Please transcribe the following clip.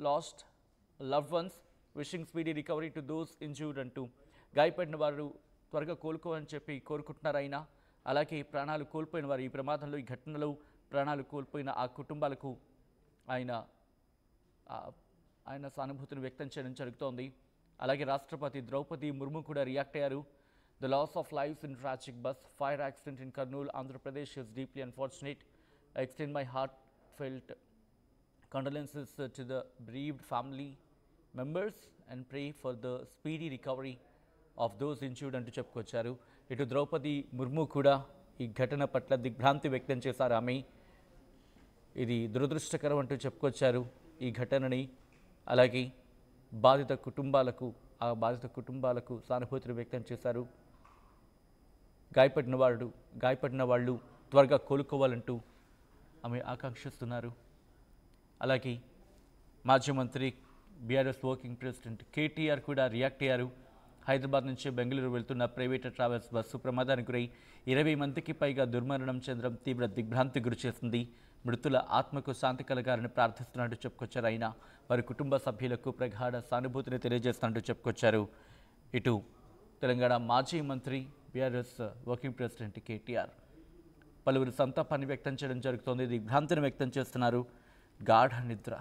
lost loved ones, wishing speedy recovery to those injured అంటూ గాయపడిన వారు త్వరగా కోలుకోవాలని చెప్పి కోరుకుంటున్నారు ఆయన. అలాగే ప్రాణాలు కోల్పోయిన వారు ఈ ప్రమాదంలో ఈ ఘటనలో ప్రాణాలు కోల్పోయిన ఆ కుటుంబాలకు ఆయన ఆయన సానుభూతిని వ్యక్తం చేయడం జరుగుతోంది. అలాగే రాష్ట్రపతి ద్రౌపది ముర్ము కూడా రియాక్ట్ అయ్యారు. The loss of lives in tragic bus fire accident in Kurnool, Andhra Pradesh is deeply unfortunate. I extend my heartfelt condolences to the bereaved family members and pray for the speedy recovery of those injured అంటూ చెప్పుకొచ్చారు. ఇటు ద్రౌపది ముర్ము కూడా ఈ ఘటన పట్ల దిగ్భ్రాంతి వ్యక్తం చేశారు. ఆమె ఇది దురదృష్టకరం అంటూ చెప్పుకొచ్చారు ఈ ఘటనని. అలాగే బాధిత కుటుంబాలకు సానుభూతిని వ్యక్తం చేశారు. గాయపడిన వాళ్ళు త్వరగా కోలుకోవాలంటూ ఆమె ఆకాంక్షిస్తున్నారు. అలాగే మాజీ మంత్రి బీఆర్ఎస్ వర్కింగ్ ప్రెసిడెంట్ కేటీఆర్ కూడా రియాక్ట్ అయ్యారు. హైదరాబాద్ నుంచి బెంగళూరు వెళ్తున్న ప్రైవేట్ ట్రావెల్స్ బస్సు ప్రమాదానికి గురై 20 మందికి పైగా దుర్మరణం చెందడం తీవ్ర దిగ్భ్రాంతి గురిచేసింది. మృతుల ఆత్మకు శాంతి కలగాలని ప్రార్థిస్తున్నట్టు చెప్పుకొచ్చారు ఆయన. వారి కుటుంబ సభ్యులకు ప్రగాఢ సానుభూతిని తెలియజేస్తున్నట్టు చెప్పుకొచ్చారు. ఇటు తెలంగాణ మాజీ మంత్రి బీఆర్ఎస్ వర్కింగ్ ప్రెసిడెంట్ కేటీఆర్ పలువురు సంతాపాన్ని వ్యక్తం చేయడం జరుగుతోంది. దిగ్భ్రాంతిని వ్యక్తం చేస్తున్నారు. గాఢ నిద్ర